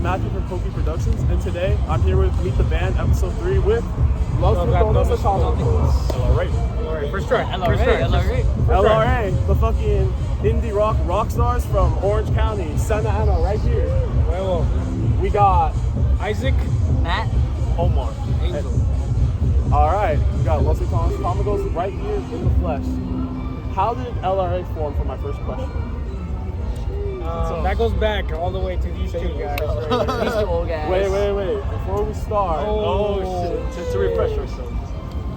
Matthew from Koki Productions, and today I'm here with Meet the Band, episode 3 with Los Ratones Atomicos. LRA. First try. LRA, the fucking indie rock stars from Orange County, Santa Ana, right here. Well, We got Isaac, Matt, Omar, Angel. Alright, we got Los Ratones Atomicos right here in the flesh. How did LRA form for my first question? That goes back all the way to these two guys. Right? these two old guys. Wait. Before we start, shit. To refresh ourselves.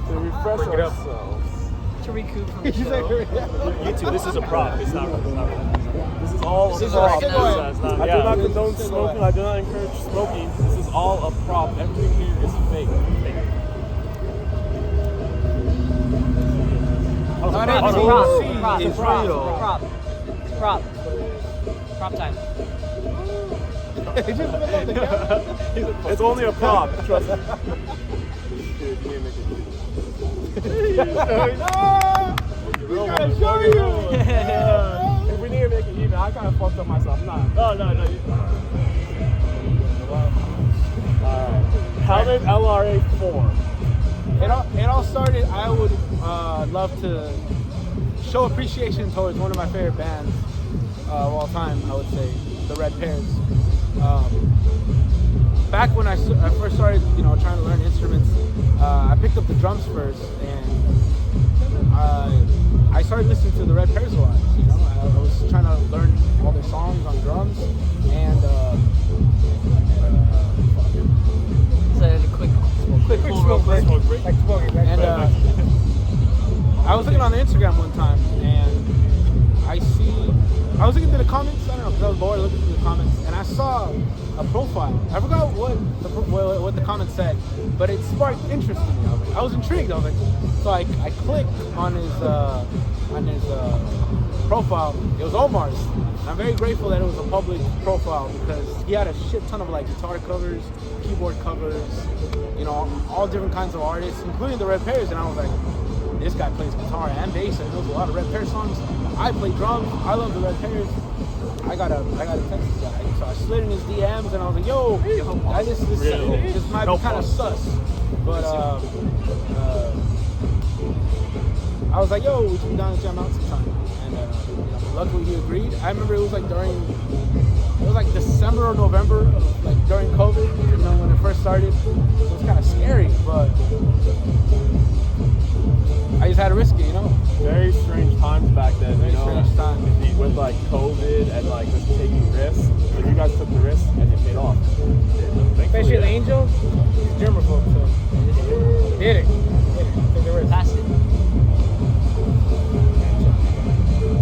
Bring it up. ourselves. To recoup from the show. YouTube, this is a prop. It's not real. This is all This is a prop. oregano. I do not condone smoking. I do not encourage smoking. This is all a prop. Everything here is fake. Prop time. It's only a prop. Trust me. We gotta show you. If we need to make it even, I kind of fucked up myself. No. No. Alright. How did LRA form? It all started, I would love to show appreciation towards one of my favorite bands of all time, I would say, the Red Pears. Back when I first started, trying to learn instruments, I picked up the drums first, and I started listening to the Red Pears a lot. I was trying to learn all their songs on drums, and So a quick smoke break. Like smoking. And I was looking on the Instagram one time, and I was looking through the comments. I don't know, because I was bored looking through the comments, and I saw a profile. I forgot what the comment said, but it sparked interest in me. I was intrigued. I was like, so I clicked on his profile. It was Omar's. And I'm very grateful that it was a public profile because he had a shit ton of like guitar covers, keyboard covers, all different kinds of artists, including the Red Pears. And I was like, this guy plays guitar and bass and knows a lot of Red Pear songs. I play drums. I love the Red Pears. I gotta text this guy. So I slid in his DMs and I was like, yo, this might be kind of sus. But I was like, yo, we should be down to jam out sometime. And luckily he agreed. I remember it was like December or November, like during COVID, when it first started. So it was kind of scary, but I just had to risk it, Very strange times back then, Strange times. With like COVID and like just taking risks. But you guys took the risk and it paid off. Especially the Angel, he's germaphobe, so did it. Took the risk. Pass it.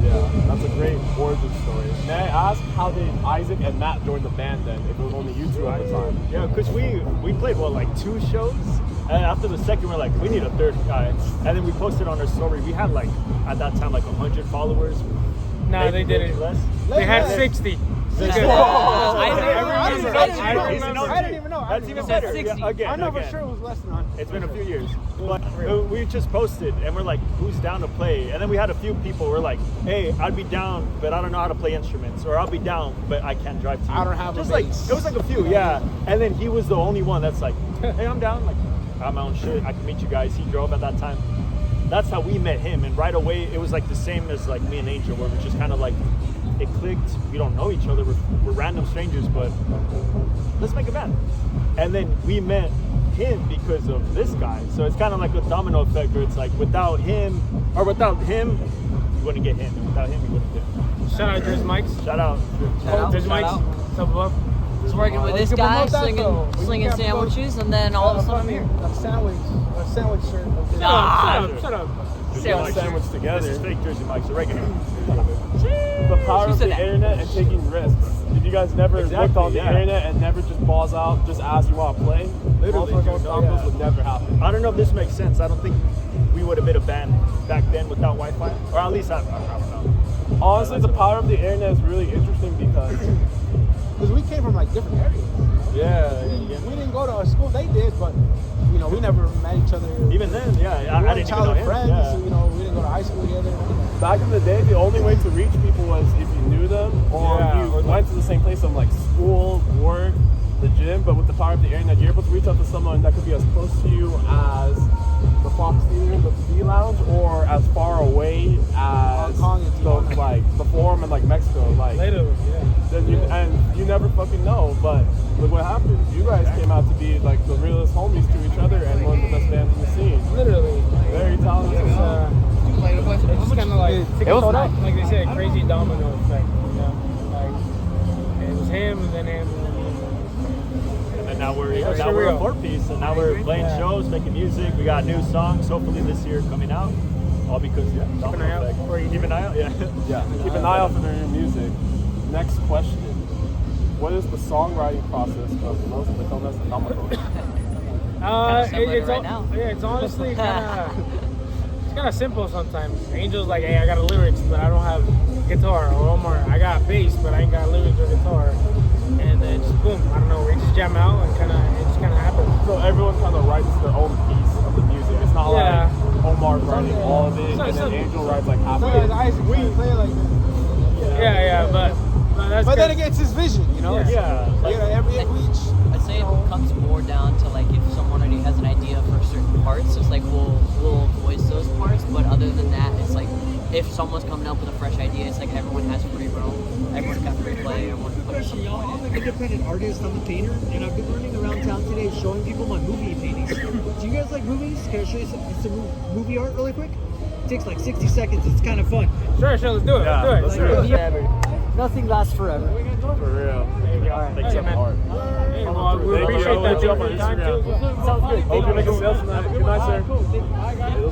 Yeah, that's a great origin story. May I ask, how did Isaac and Matt join the band then, if it was only you two at the time? Yeah, because we played, 2 shows? And after the second, we're like, we need a third guy. And then we posted on our story. We had at that time, 100 followers. No, they didn't. Less. They had 60. I didn't even know. That's even better. 60. Yeah, again, I know for sure it was less than 100. It's been a few years. But we just posted, and we're like, who's down to play? And then we had a few people. We're like, hey, I'd be down, but I don't know how to play instruments. Or I'll be down, but I can't drive to you. I don't have just a bass. it was a few, yeah. And then he was the only one that's like, hey, I'm down. I have my own shit. I can meet you guys. He drove at that time. That's how we met him. And right away, it was the same as me and Angel, where we're just kind of it clicked. We don't know each other. We're random strangers, but let's make a band. And then we met him because of this guy. So it's kind of like a domino effect where it's without him, you wouldn't get him. And without him, you wouldn't get him. Shout out There's Mike's. Shout out. There's Mike's. Step up. I was working with this guy, slinging sandwiches, and then all of a sudden I'm here. A sandwich shirt. Shut up. Sandwich together. This is fake Jersey Mike's, a regular. The power of the internet and taking risks. Did you guys never look on the internet and never just balls out, just ask you want to play? Literally, Broncos would never happen. I don't know if this makes sense. I don't think we would have been a band back then without Wi-Fi, or at least I don't know. Honestly, the power of the internet is really interesting because we came from different areas. Yeah. We didn't go to our school. They did, but we never met each other. Even then, yeah, I didn't even know him. Friends. Yeah. We didn't go to high school together. Back in the day, the only way to reach people was if you knew them or you went to the same place from school, work, photographer of the internet, you're able to reach out to someone that could be as close to you as the Fox Theater, the V Lounge, or as far away as the Forum in like Mexico. Like, Literally, yeah. then you never fucking know. But look what happened. You guys came out to be like the realest homies to each other and one of the best bands in the scene. Literally. Very talented. It's just kind of like, It was nice. like they said, crazy domino effect. You know, like it was him and then him. And now we're Yeah, now we're a surreal. 4-piece, and now we're playing shows, making music. We got new songs, hopefully this year coming out. All because Keep an domino eye out effect. for you. Keep an eye out, yeah. Yeah, keep an eye out for their new music. Next question. What is the songwriting process of Los Ratones Atomicos? It's honestly kind of simple sometimes. Angel's like, hey, I got a lyrics, but I don't have guitar. Or Omar, I got bass, but I ain't got lyrics or guitar. And then just boom, I don't know, we just jam out and it just kind of happens. So everyone kind of writes their own piece of the music. It's not like Omar writing all of it, and then Angel writes like half of it. Isaac play like that. Yeah, but that's But then good. again, it's his vision, you know? Yeah. Like, every each. I'd say it comes more down to like if someone already has an idea for certain parts, it's like we'll voice those parts. But other than that, it's like if someone's coming up with a fresh idea, it's like everyone has free roam, everyone can free play, everyone can put something Y'all, on I'm it. an independent artist. I'm a painter, and I've been running around town today showing people my movie paintings. Do you guys like movies? Can I show you some movie art really quick? It takes like 60 seconds. It's kind of fun. Sure, let's do it. Yeah, let's do let's it. do it. Nothing lasts forever. For real. Thanks, Hey, man. Art. Hey, well, we Thank you. appreciate that too Look for up the on time too. Instagram. Sounds good. Hope you make a sales tonight. Good night, sir. It was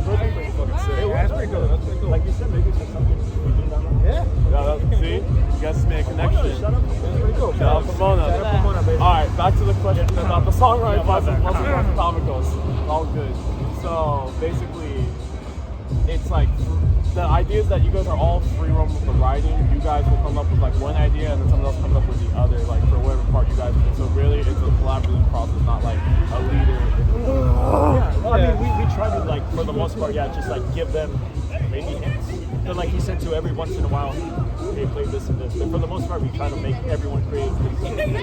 pretty fucking sick. Yeah, that's pretty cool. That's pretty cool. Like you said, maybe it's just something we do down there. Yeah. See? You guys made a connection. Shut up. That's pretty cool. Shout out Pomona. Shout out Pomona, baby. Alright, back to the question about the songwriting my process. bad. Los Ratones Atomicos. All good. So basically, it's like the idea is that you guys are all free roam with the writing. You guys will come up with like one idea, and then someone else comes up with the other, like for whatever part you guys do. So really, it's a collaborative process, not like a leader. I mean, we try to, like, for the most part, just, like, give them maybe hints. But, like he said, too, every once in a while, hey, play this and this. But for the most part, we try to make everyone creative.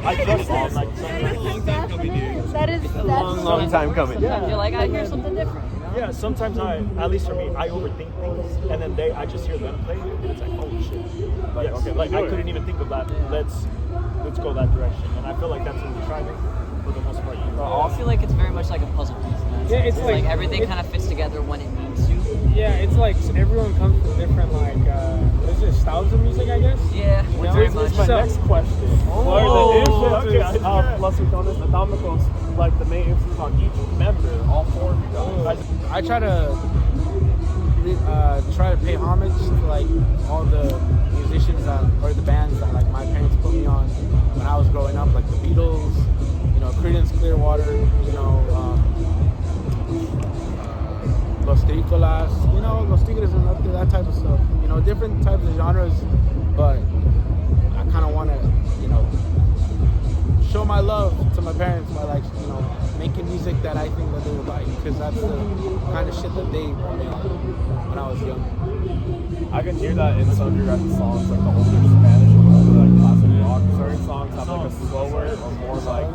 I trust them, like, sometimes. That's Long time coming. I feel like I hear something different. You know? Yeah, sometimes at least for me, I overthink things. And then I just hear them play, and it's like, oh, shit. Like, okay, like, I couldn't even think of that. Let's go that direction. And I feel like that's what we try to, for the most part. I feel like it's very much like a puzzle piece. In that Yeah, sense. it's like- everything kind of fits together when it needs to. Yeah, it's like everyone comes from different what is it, styles of music, I guess. Yeah, Which very is much. my So- next question. What are the influences of Los Ratones Atomicos, like the main influences on each member, all four of you guys? I try to pay homage to like all the musicians or the bands that like my parents put me on when I was growing up, like the Beatles, you know, Creedence Clearwater, you know, Los Terrícolas, you know, Los Tigres and that type of stuff. You know, different types of genres, but I kind of want to, you know, show my love to my parents by like, you know, making music that I think that they would like, because that's the kind of shit that they made when I was young. I can hear that in some of your guys' songs, like the older Spanish or older like classic rock. Certain songs have like a slower or more like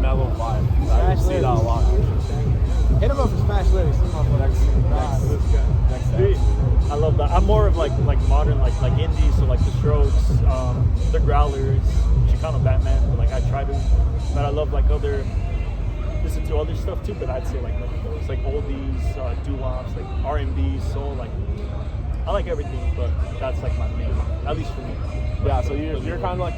mellow vibe. I see that a lot. Hit him up for Smash lyrics. Next Dude, I love that. I'm more of like modern, like indie, so like the Strokes, the Growlers, Chicano Batman. But like I try to, but I love like listen to other stuff too. But I'd say like those like oldies, doo-wops, like R&B, soul. Like I like everything, but that's like my main, at least for me. Yeah, so you're kind of like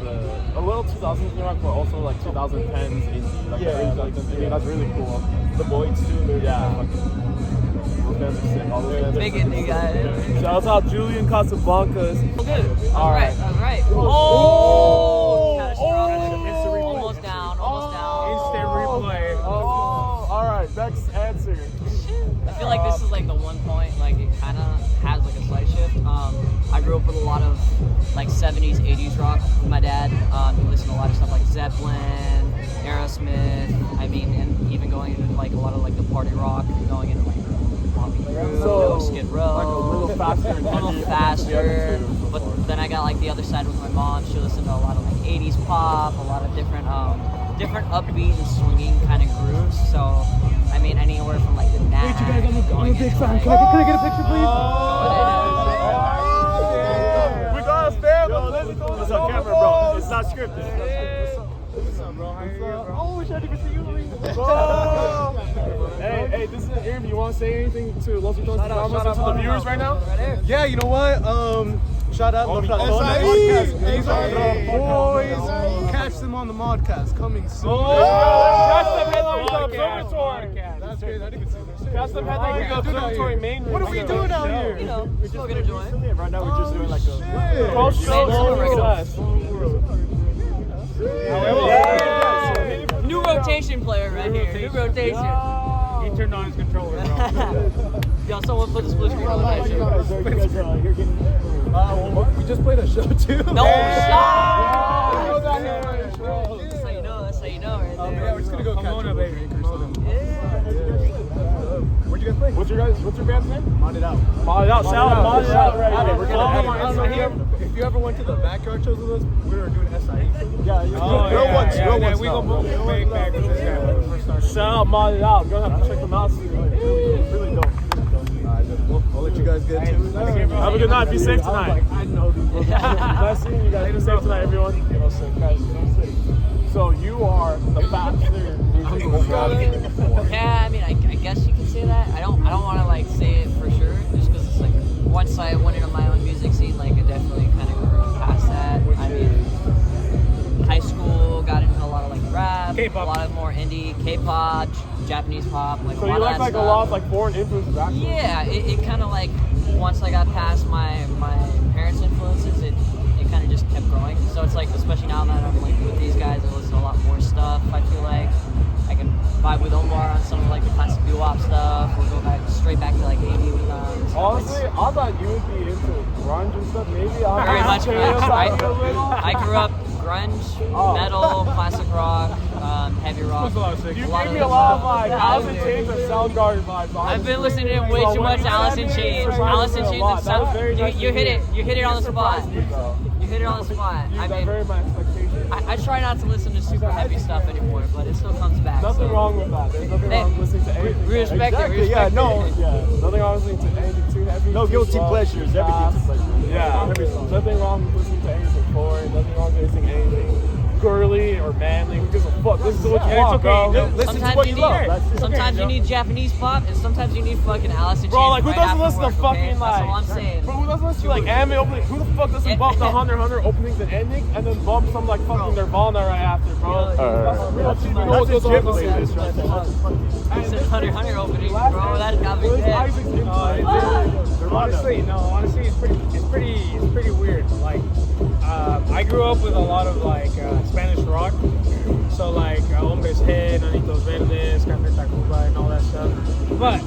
the a little 2000s rock, but also like 2010s indie. Like Yeah, the early like, 2010s indie. That's really cool. The Boys too. They're Those bands are sick. All those bands are Big sick. indie guy. Shouts out Julian Casablancas. Good. All right. All right. Oh! Catastrophic. Almost down. Almost down. Instant replay. Oh, all right. Next answer. I feel like this is like the one point, like it kind of has like a slight shift. I grew up with a lot of like 70s, 80s rock with my dad. He listened to a lot of stuff like Zeppelin, Aerosmith. I mean, and even going into like a lot of like the party rock, going into like Motley Crue, Skid Row, like a little faster and a little heavier than the faster. other two But before. then I got like the other side with my mom. She listened to a lot of like 80s pop, a lot of different different upbeat and swinging kind of grooves. So, I mean, anywhere from like the Knack. Wait, you guys, I'm a big fan. Like, Can I get a picture, please? We got us, fam. It's on camera, bro. It's not scripted. What's up, bro? How you, bro? Oh, shit, I didn't even see you. Hey, this is an interview. You want to say anything to Los Ratones Dramas and to the viewers right now? Yeah, you know what? Shout out Los Ratones podcast. These are the boys. Catch them on the modcast coming soon. Catch them headlining the observatory. That's great. I didn't even see that. Catch them headlining the observatory main room. What are we doing out here? You know, smoking a joint. Right now we're just doing like a. Go show success. New rotation player right here. New rotation. He turned on his controller, bro. Yo, someone put the split screen on that shit. We just played a show too. No shot! Yeah. That's how you know. That's how you know right there. Yeah, we're just gonna go catch Pomona, them. baby. Pomona. Where'd you guys play? What's your band's name? Mod It Out. Mod It Out. Shout out Mod It Out. We're gonna Follow edit. them on I don't know Instagram. if you ever went to the backyard shows with us, we were doing SIE. Yeah, Real ones, real ones We now. go way back with this guy when we first started. Shout out Mod It Out. You're gonna have to check them out. Really dope. I'll let you guys get to it. Have a good night. Be safe tonight. I know these brothers. Nice seeing you guys. Be safe tonight, everyone. So you are the fastest. Yeah, I mean, I guess you could say that. I don't want to like say it for sure, just because it's like once I went into my own music scene, like it definitely kind of grew past that. I mean, high school got into a lot of like rap, K-pop. a lot of more indie, K-pop, Japanese pop, like So a you lot like of that a lot of stuff. like foreign influences actually. Yeah, it kind of like once I got past my parents' influences, it kind of just kept growing. So it's like, especially now that I'm like with these guys, I listen to a lot more stuff. I feel like I can vibe with Omar on some of like the classic doo-wop stuff, or go back straight back to like 80s. Honestly, I thought you would be into grunge and stuff. Maybe I'm Very much grunge. stereotyping a little. I grew up grunge, metal, classic rock, heavy rock. You lot gave of me a that lot of stuff. like Alice in Chains or Soundgarden vibes. I've been listening to way too much Alice in Chains. Alice in Chains and Sound. You hit it. You hit it on the spot. You hit it on the spot. I mean, very my expectations. I try not to listen to super heavy stuff anymore, but it still comes back. Nothing so. wrong with that. There's nothing Hey, wrong with listening to anything. We respect it. We Exactly, yeah, respect no. it. Yeah, nothing wrong with listening to anything too heavy. No too guilty slow, pleasures. too Everything's fast. a pleasure. Yeah, nothing wrong with listening to anything foreign. Nothing wrong with listening to anything girly or manly. Who gives a fuck? Listen to what you want, bro. Listen to Sometimes what you you love. need, sometimes you need Japanese pop, and sometimes you need fucking Alice in Chains. Bro, like who right doesn't after listen to work, okay? fucking like? That's all I'm saying. Bro, who doesn't listen to like anime opening? Who the fuck doesn't bump the Hunter x Hunter openings and endings and then bump some like fucking Nirvana right after, bro? That's a gym playlist right there. I said Hunter x Hunter opening, bro. That got me dead. Honestly, it's pretty weird. Like, I grew up with a lot of like Spanish rock, so like Hombres Head, Nanitos Verdes, Café Tacuba, and all that stuff. But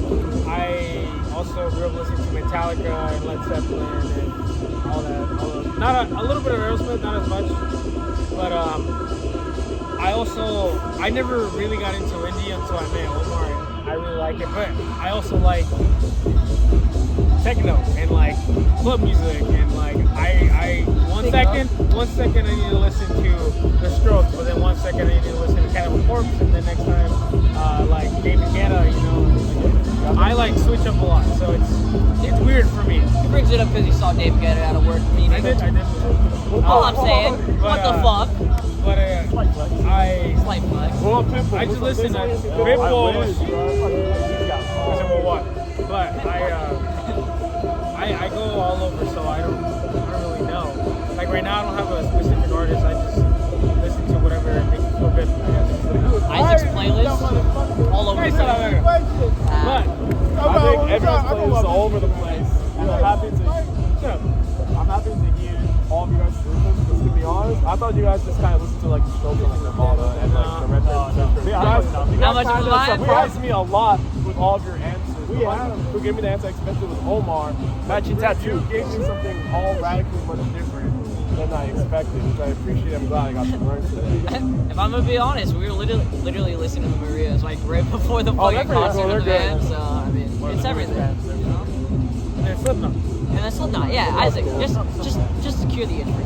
I also grew up listening to Metallica and Led Zeppelin and all that. Not a little bit of Aerosmith, not as much, but I never really got into indie until I met Omar. And I really like it, but I also like techno and like club music and like I one second I need to listen to The Strokes, but then 1 second I need to listen to Cannibal Corpse, and then next time like David Guetta, you know. I like switch up a lot, so it's weird for me. He brings it up because he saw Dave Guetta at a work meeting. I did. All I'm saying, what the fuck? But Slight flex. I just listen to Pitbull. What? But I go all over, so I don't really know. Like right now, I don't have a specific artist. I just listen to whatever makes me feel good. Isaac's playlist, all over the place. But I think everyone's playlist is all over the place. And I'm happy to hear all of you guys' versions, because to be honest, I thought you guys just kind of listened to like the Strokes and like Nirvana and like the Red Hot. You guys Not much of a kind of vibe? surprised me a lot with all of your answers. The one who gave me the answer I expected was Omar. Matching tattoo. You gave me something all radically much different than I expected, which I appreciate. I'm glad I got to learn today. If I'm gonna be honest, we were literally listening to Maria's like right before the Oh, fucking they're pretty concert cool, of the they're band. good. So I mean, it's everything. You know? there's Slipknot. And that's Slipknot. Yeah, Isaac, just secure the intro.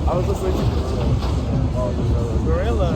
I was listening to Gorilla.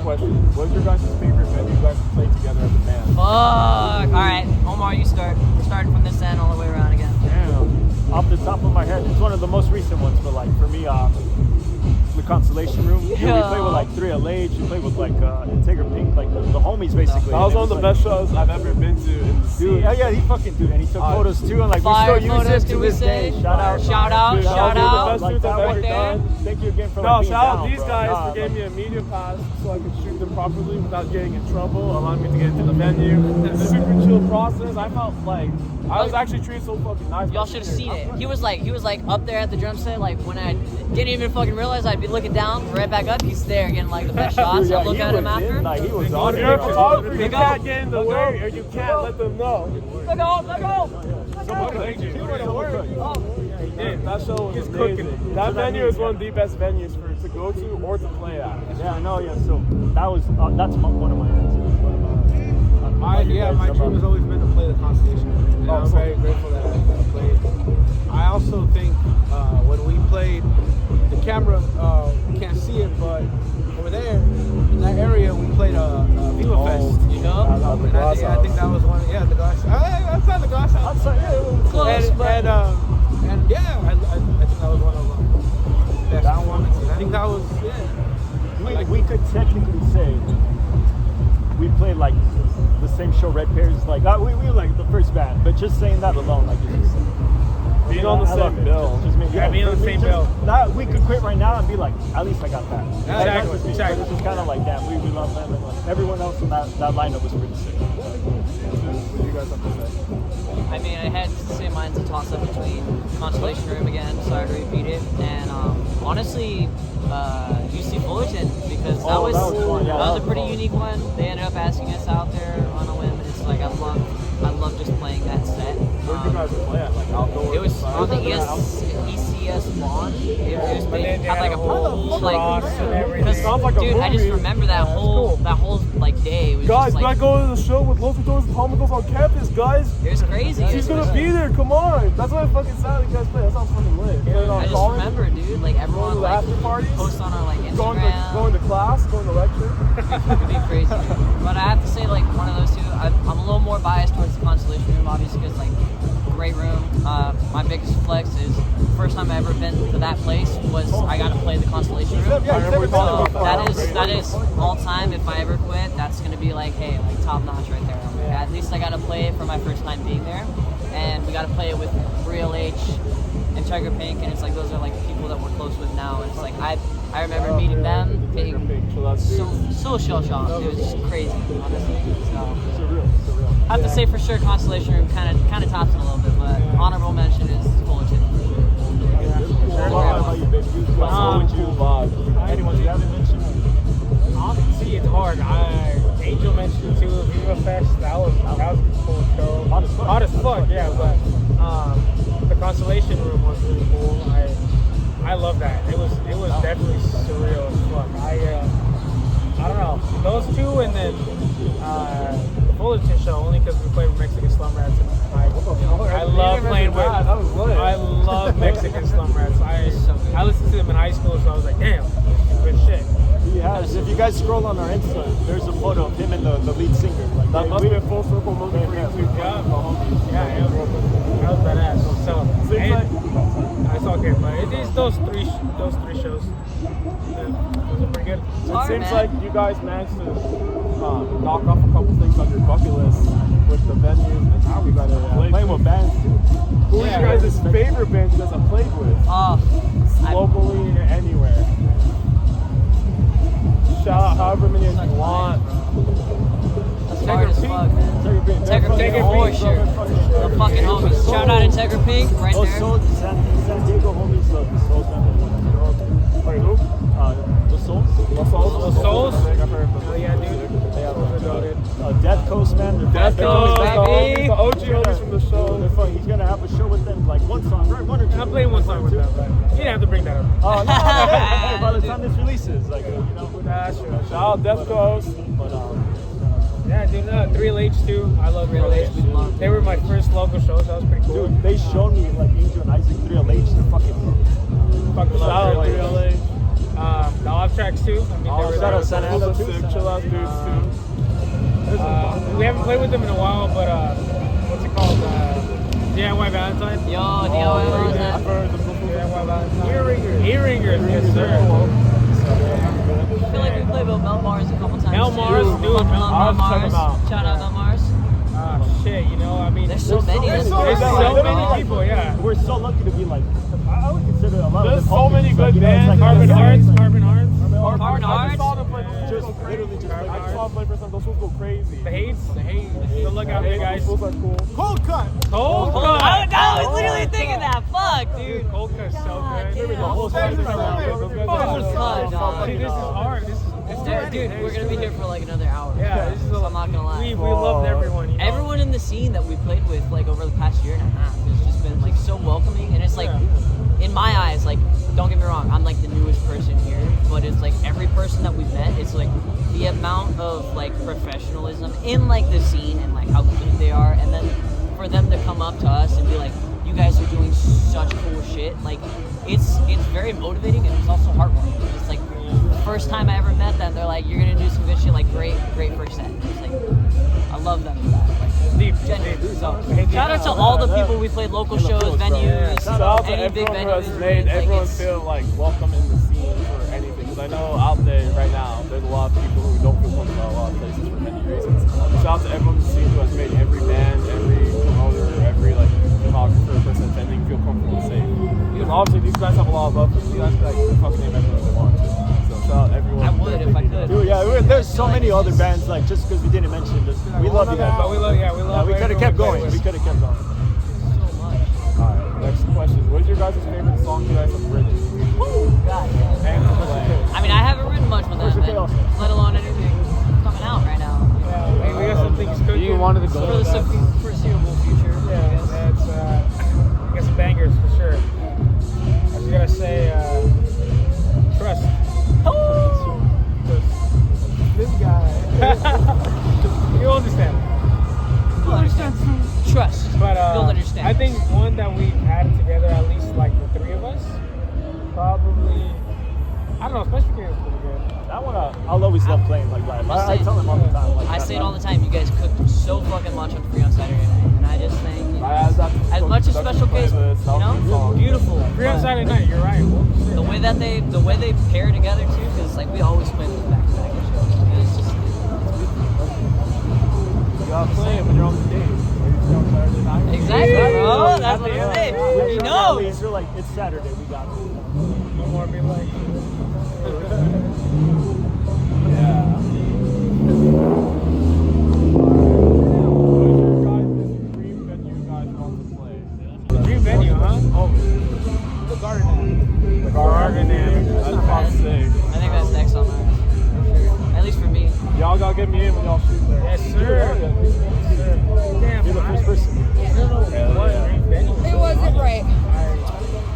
question. What's your guys' favorite venue you guys have played together as a band? Fuck. All right, Omar, you start. We're starting from this end all the way around again. Damn. Off the top of my head, it's one of the most recent ones, but like for me, the Constellation Room. Yeah. We play with like 3LH, we play with like Integra Pink, like the homies basically. That was one of the best shows I've ever been to in the scene. Dude, yeah, he fucking dude, and he took photos too, and like Fire we still use photos, it to this day. Shout out, Dude, shout that was out. one of the best Like shoots that I've right ever there. done. Thank you again for No, like being shout out down, these bro. guys Nah, for giving like- me a media pass so I could shoot them properly without getting in trouble, allowing me to get into the venue. It's a super chill process. I felt like I was actually treated so fucking nice. Y'all should have seen it. He was like up there at the drum set, like when I didn't even fucking realize I'd be looking down, right back up, he's there getting like the best shots. Dude, I look he at him was in, after. like, he was If on you're a it. photographer, you Look can't out. get in the Look way out. or you can't let them know. Look out, look out. He did. That show was He's amazing. cooking. That venue is one of the best venues for to go to or to play at. Yeah, I know. Yeah, so that was that's one of my answers. My dream has always been to play the Constellation. And I'm very grateful that I played. I also think when we played, the camera can't see it, but over there in that area we played Viva Fest. You know, and I think that was one. Yeah, the glass. Outside the glass house. Close, but And yeah, I think that was one of the best performances. I think that was We could technically say we played like the same show, Red Pears, like we were like the first band, but just saying that alone, like it's just Being on the I love same it. bill. Just me, Yeah, being on the for me, same just- bill. Not, we could quit right now and be like, at least I got that. Exactly, exactly. But it's just kind of like, damn, we love them, and like everyone else in that lineup was pretty sick. What do you guys have to say? I mean, I had to say mine's a toss up between Constellation Room again, sorry to repeat it, and honestly, UC Fullerton, because that Oh, was that was fun, yeah, that was a that pretty was fun. unique one. They ended up asking us out there on a whim, and it's like I love just playing that set. Where did you guys play at? Like outdoors? It was on the ECS lawn. It was big. It had like a pool, cross and everything. because Sounds like a dude, I just movie. remember that whole like day. It was Guys, just back like going to the show with Los Ratones and Atomicos on campus, guys. it was crazy. She's gonna be there, come on. That's what I fucking sounded you guys play. That sounds fucking lit. Playing on I just college, remember, dude, like going everyone to the like after parties, post on our like going Instagram. to class, going to lecture. It'd be crazy. But I have to say, like, one of those two, I'm a little more biased towards the Constellation Room, obviously, because, like, great room. My biggest flex is first time I ever been to that place was I got to play the Constellation Room. Yeah, you never So thought about that is all time. If I ever quit, that's gonna be like, hey, like top notch right there. Like, at least I got to play it for my first time being there, and we got to play it with Real H and Tiger Pink, and it's like those are like people that we're close with now, and it's like I remember meeting them, being so shell shocked. It was just crazy, honestly. So Surreal. I have to say for sure, Constellation Room kind of tops it a little bit, but honorable mention is Fullerton. What about you, baby? What would you? Anyone you haven't mentioned? See, it's hard. Angel mentioned too, Viva Fest. That was a cool show. Hot as fuck, yeah. But the Constellation Room was really cool. I love that. It was definitely surreal as fuck. I don't know, those two, and then the Fullerton show only because we played with Mexican Slum Rats. And I love playing with. I love Mexican Slum Rats. I listened to them in high school, so I was like, damn, this is good shit. He has. If you guys scroll on our Insta, there's a photo of him and the lead singer. Like, That must be a full circle movie for you too. Yeah, it was badass. So, it's okay, but it is those three shows. Yeah, those are pretty good. It seems like you guys managed to knock off a couple things on your bucket list with the venues and how we got to playing with bands too. Who are you guys' favorite bands you guys have played with? Locally or anywhere? Shout out however many as you want. That's hard as fuck, man. Integra Pink for sure. The fucking homies. Shout out Integra Pink right there. San Diego homies love the Souls band. Wait, who? The Souls. The Souls? I think I've heard of them. Oh yeah, dude. Death Coast, man. Death Coast, baby. The OG homies from the show. They're fun. He's gonna have a show with them, like one song, right? One or two. I'm playing one song with them, but you didn't have to bring that up. Oh, no, hey, by the time this releases, like, you know. That's true. Shout out Death Coast. But, Yeah, dude, 3LH too. I love 3LH. we love They were my first local shows. That was pretty cool. dude, they showed me, like, Angel and Isaac 3LH. They're fucking. Fucking Shout out love 3LH. 3LH. The off tracks too. too. I mean, Oh, they were shout out there. Santa Ana too. sick, chill out dudes too. We haven't played with them in a while, but what's it called? DIY Valentine. Yo, DIY Valentine. I've heard them before. DIY Valentine. Earringers, yes sir. I feel like we played with Mel Mars a couple times. Mel too. Mars, dude, Fucking Mel love Mars, check him out. Shout out Mel Mars. Shit, you know, I mean, There's so many. There's There's so many people, yeah. We're so lucky to be like. I would consider a lot of There's them so many homies, good you know, it's bands. Carbon like- Hearts, Carbon Hearts. Carbon I Hearts. just saw them play. Those Just fools go literally crazy. just I just saw them play for some. Those fools go crazy. The Hates. So look out there, guys. Those fools are cool. Cold cut. Cold I Cut. was literally thinking that. Fuck, dude. Cold Cut's so God good. damn. The whole stage is around. Those guys are Cold just- Cut, dog. See, this is hard. This is Dude, we're gonna be here for like another hour. Yeah, this is a, I'm not gonna lie. we loved everyone. You know? Everyone in the scene that we played with, like over the past year and a half, has just been like so welcoming, and it's like, in my eyes, like, don't get me wrong, I'm like the newest person here, but it's like every person that we've met, it's like the amount of like professionalism in like the scene and like how good they are, and then for them to come up to us and be like, you guys are doing such cool shit, like it's very motivating and it's also heartwarming. It's like the first time I ever met them, they're like, you're gonna do some good shit, like great first set. It's like, I love them for that. Like, Deep. genuinely. So, shout out to all the people we played local shows, venues, Shout out to any big everyone who venues. has made like, everyone it's- feel like welcome in the scene for anything. Because I know out there right now, there's a lot of people who don't feel comfortable at a lot of places for many reasons. Shout out to everyone in the scene who has made every band, every promoter, every like photographer, person attending feel comfortable and safe. Because obviously these guys have a lot of love for you. Guys like fucking name everyone they want to. So shout out everyone. I would if I could. Dude, yeah, there's so many other bands, like, just because we didn't mention this. We love you guys. But we love, We could have kept going. We could have kept going. So much. Alright, next question. What is your guys' favorite song you guys have written? God damn. And to play? I mean, I haven't written much with them, your chaos? let alone anything coming out right now. Yeah, we got some things cooking. You wanted to For go the foreseeable future. I Yeah, guess. that's we got some bangers for sure. I was gonna say trust. This guy. You understand. You'll understand. Trust. But You'll understand. I think one that we've had together, at least like the three of us, probably. I don't know. Special K was pretty good. That one, I'll always love playing like live. I tell them all the time. Like, I say it all the time. You guys cooked so fucking much on Free on Saturday night, and I just think, you know, as much as Special Case, you know, beautiful. Free on but Saturday night. You're right. The way that they pair together too, because like we always play with back to back shows. It's just You gotta play it when you're on the stage. exactly, bro. That's what you're saying. He knows. You're like, it's Saturday. We got it. No more be like. Yeah. Dream venue, huh? Oh, The Garden. the Garden. That's fucking sick. I think that's next on ours. For sure. At least for me. Y'all gotta get me in when y'all shoot there. Yes, sir. Damn, You're the first person. I don't know what dream venue. It wasn't right.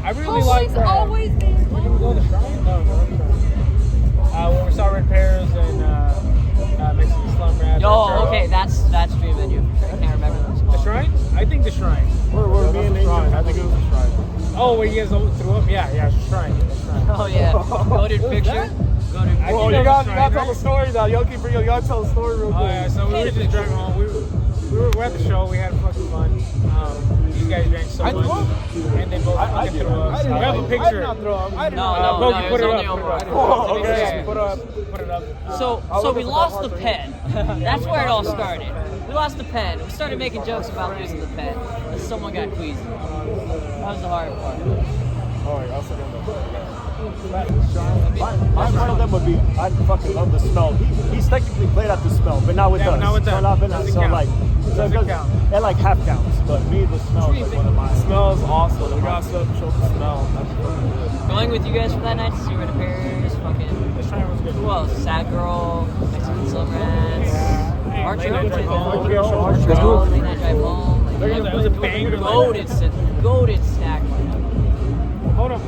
I really like Always, always been. Did we go to the Shrine? No, when we saw Red Pears and Mexican Slum Rats. Yo, okay, that's Dream Venue. I can't remember those. The Shrine? I think the Shrine. We're being Shrine. I think it was a shrine. Oh, where you guys threw up? Yeah, the Shrine. The Shrine. Oh yeah, goated picture. Goated I Well, think you that was gotta Shrine, tell the right? story now. Y'all keep bringing. You gotta tell the story real Oh quick. yeah, so we were just driving home. We were at the show. We had fucking fun. These guys drank so I much, threw up? and they both fucking threw up. I didn't We have a I did picture. not throw up. I did No, not. no, Pokey, it put was it only up. Omar. Oh, okay. Yeah, put it up. So we lost the pen. That's where it all started. We lost the pen. We started making jokes about losing the pen. And someone got queasy. That was the hard part. Alright, I'll sit down. One of them would be, I fucking love the smell. He's technically played at the smell, but not with Yeah, us. but not with So them. not been Doesn't so count. like, Doesn't it goes- count. it like half counts, but me, the smell is like one of mine. Smells awesome. We gotta show the smell. That's fucking good. Going with you guys for that night to see Red Pears, fucking. The Shrine was good. Who else? Sad Girl, Mexican Slum Rats, Yeah. Archer. Late Night Drive Home. Late Night Drive Home. Like, That was a banger. Goated stack. Hold on.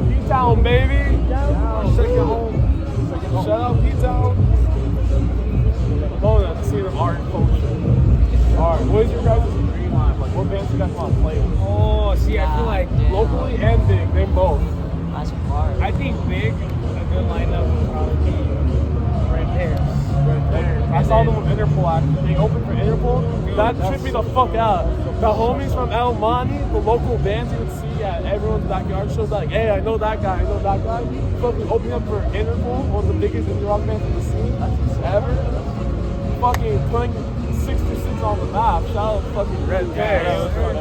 P-Town, baby. Second home. Shout out P-Town. Oh, to see the art and culture. Alright, what is your guys' dream line? Like, what bands you guys want to play with? Oh, see, I feel like Yeah. Locally and big, they both. That's hard. I think big, a good lineup would probably Interpol actually. They opened for Interpol. That tripped me the fuck out. The homies from El Monte, the local bands you would see at everyone's backyard shows, like, hey, I know that guy, I know that guy. Fucking opening up for Interpol, one of the biggest indie rock bands in the scene ever. Fucking putting 66 on the map. Shout out to fucking Red Pears. When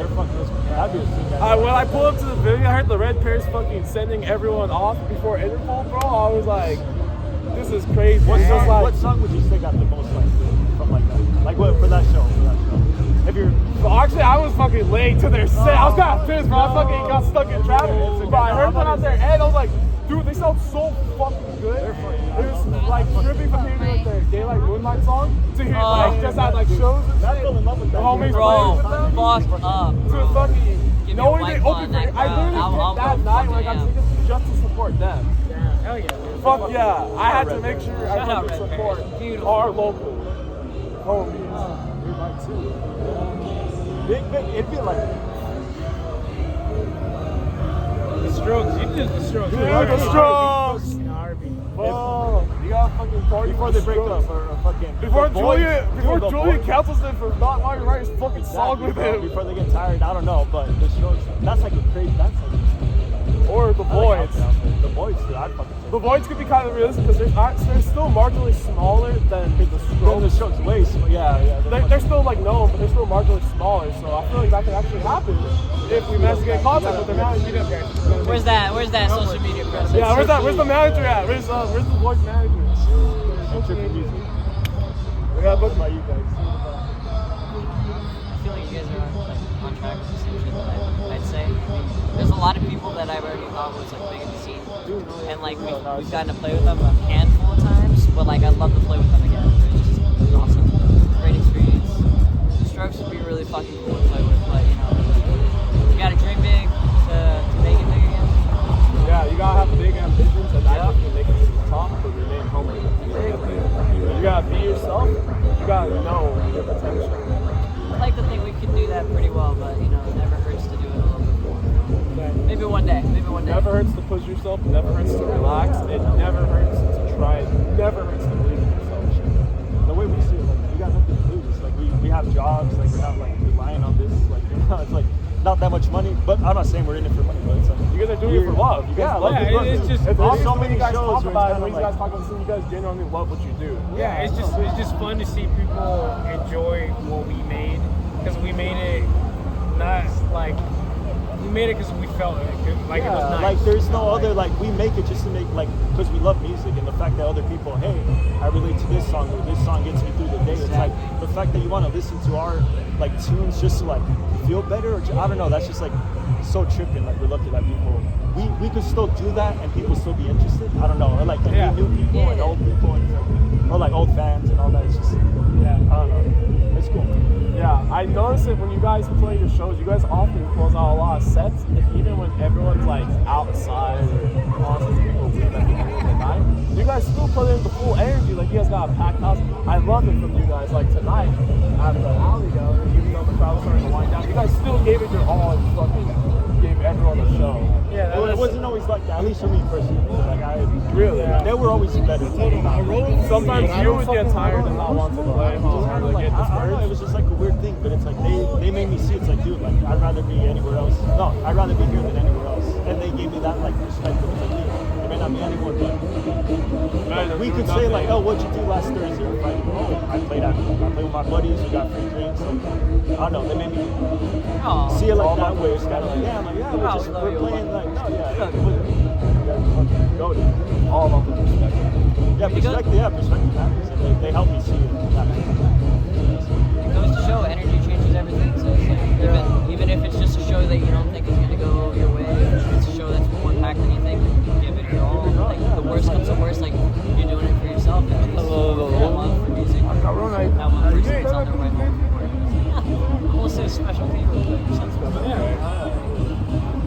I pulled up to the video, I heard the Red Pears fucking sending everyone off before Interpol, bro. I was like, this is crazy. What song would you say got the most like from like that? Like what for that show? If you're actually, I was fucking late to their set. I was kind of pissed, bro. I fucking got stuck in traffic. But I heard them out there, and I was like, dude, they sound so fucking good. It was like tripping from hearing like their Daylight Moonlight song to hear like just at like shows and shit. The homies playing with them. Fucked up. To fucking Give me a knowing white they claw opened in that for, I literally crowd. picked I'll that go night when I got fucking tickets just to support them. Hell yeah. Fuck yeah, I had to make sure I Shout out fucking Red support Pears. Beautiful. our local homies. it'd be like The Strokes. You did the Strokes. Dude, the Strokes. R&B. Oh, you got fucking party before they break up or fucking Before the boys- Julia the Julia boys- cancels them for not wanting to write his fucking song with him. before they get tired. I don't know, but the Strokes, that's like a crazy. That's like Or the Voids. The boys, dude, I'd fucking say. The Voids could be kind of realistic because they're still marginally smaller than the Then Strokes. the Strokes, way smaller. Yeah. They're still like known, but they're still marginally smaller. So I feel like that could actually happen if we manage to get in contact with their manager. Where's that social media presence? Yeah, where's the manager at? Where's the Voids manager? Trippy music. We got booked by you guys. I feel like you guys are on track with the same shit that I'd say. I mean, there's a lot of people that I've already thought was like big in the scene, and like we've gotten to play with them a handful of times. But like I'd love to play with them again. It was awesome, great experience. The Strokes would be really fucking cool to play with, but you know, you gotta dream big to make it big again. Yeah, you gotta have big ambitions, and I think you make it to the top to remain humble. You gotta be yourself. You gotta know your potential. I'd like to think we could do that pretty well, but you know, it never hurts to do it a little bit more. Maybe one day. It never hurts to push yourself. It never hurts to relax. It never hurts to try. It never hurts to believe in yourself. The way we see it, like we got nothing to lose. Like we have jobs. Like we're not like relying on this. Like you know, it's like not that much money. But I'm not saying we're in it for money. But it's like You guys are doing it for love. You guys love it. it's just- It's there's obviously so when many you guys shows talk where about it. it's When you kinda guys talk about it, you guys genuinely love what you do. Yeah, it's just fun to see people enjoy what we made, because we made it not like we made it because we felt like it was nice. Like there's no other like we make it just to make like because we love music and the fact that other people, hey, I relate to this song or this song gets me through the day. It's like the fact that you want to listen to our like tunes just to like feel better or I don't know. That's just like so tripping. Like we're lucky that people we could still do that and people still be interested. I don't know. Or like new people and old people and or like old fans and all that. It's just I don't know. It's cool. Yeah, I notice it when you guys play your shows. You guys often close out a lot of sets, and even when everyone's like outside or honestly people leave at the end of the night, you guys still put in the full energy. Like you guys got a packed house. I love it from you guys. Like tonight at the alley gallery, even though the crowd was starting to wind down, you guys still gave it your all and fucking gave everyone a show. Yeah, It wasn't always like that. At least for me personally. Like I Really? they were always better. Sometimes you would get tired and not want to play. Kind of like, get I don't know, it discouraged. was just like a weird thing, but it's like they made me see it's like, dude, like I'd rather be anywhere else. No, I'd rather be here than anywhere else. And they gave me that like perspective. It's like, dude, it may not be anywhere, but we could say like, oh, what'd you do last Thursday? Or like, oh, I played with my buddies, we got free drinks. Like, I don't know, they made me see it like that way. It's kind of like, yeah, I'm like, yeah, we're playing like, no, yeah, Go to all about the perspective. perspective matters, and they help me see it. It goes to show energy changes everything. So it's like even if it's just a show that you don't think is gonna go your way, it's a show that's more packed than you think. Give it your all. Like the worst comes to worst, like you're doing it for yourself. And at least that love for music. That one person's on their way home. Almost say a special thing real quick.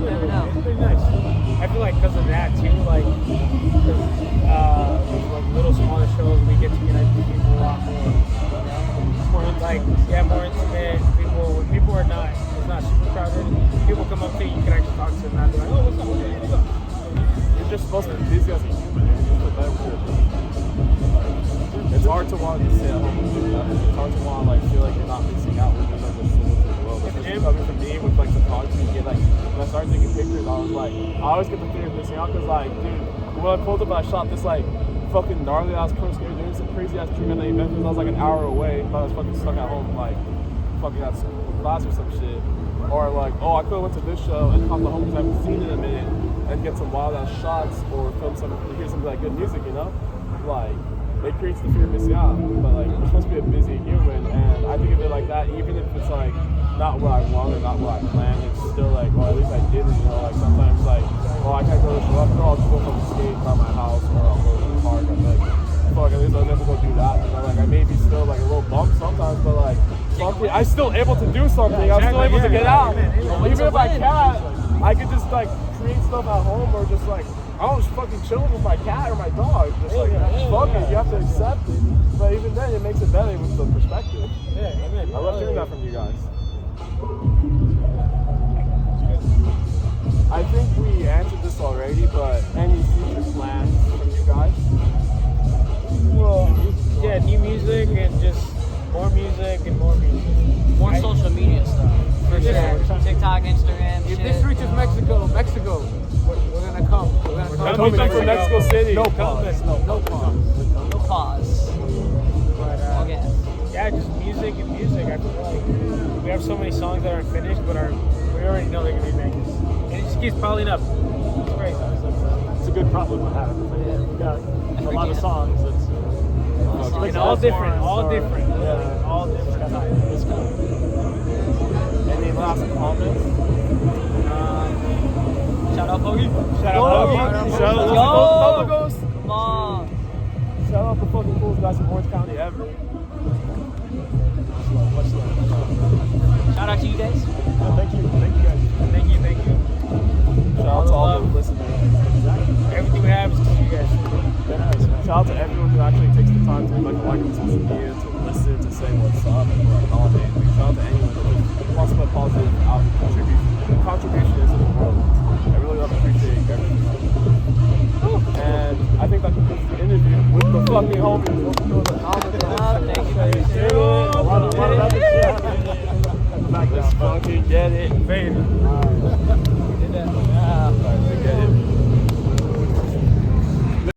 You never know. It's pretty nice. I feel like because of that too, like little smaller shows, we get to connect with people a lot more. More intimate. People are not. It's not super crowded. People come up to you, you can actually talk to them, not be like, oh, what's up? What's up? You're just supposed to be these guys are human. It's hard to want to say at home. start to want to like feel like you're not missing out when you're like just sitting with the world. Especially coming from me with like photography, you get like when I started taking pictures, I was like, I always get the fear of missing out because like, dude, when I pulled up, I shot this like fucking gnarly ass pro skater doing some crazy ass trick at the event because I was like an hour away. Thought I was fucking stuck at home like fucking at class or some shit. Or like, oh, I could have went to this show and come home because I haven't seen it in a minute and get some wild ass shots or film some, hear some like good music, you know? Like, it creates the fear of missing out. But like, you're supposed to be a busy human, and I think of it like that, even if it's like not what I want or not what I planned, it's still like, well, at least I did it, you know? Like sometimes like, oh, I can't go to the show, I'll just go from the skate by my house or I'll go to the park. I'm like, fuck, at least I'll never go do that. You know, like I may be still like a little bummed sometimes, but like, something, I'm still able to do something. I'm still able to get out. Even if I can't, I could just like create stuff at home or just like, I was fucking chilling with my cat or my dog. Just like, fuck it, you have to accept it. But even then, it makes it better with the perspective. I love hearing that from you guys. I think we answered this already, but any future plans from you guys? Well, yeah, new music and just more music and more music. More social media stuff. For sure. TikTok, Instagram, If shit. this reaches Mexico, we're gonna come. We're gonna come. Coming from Mexico City. No pause. No pause. But, Okay. yeah, just music and music. I feel like we have so many songs that aren't finished, but we already know they're gonna be bangers. And it just keeps piling up. It's great. It's a good problem to have. We got a lot of songs. It's all different. All different. Yeah. All different. It's cool. Any last comments? Shout out Pogi. Shout out Hoagie. Shout out Go! Atomicos. Come on. Shout out the fucking coolest guys from Orange County ever. Shout out to you guys. Thank you guys. Thank you. Shout out to all the listeners. Everything we have is because you guys. Shout out to everyone who actually takes the time to like on social media, to listen, to say what's up.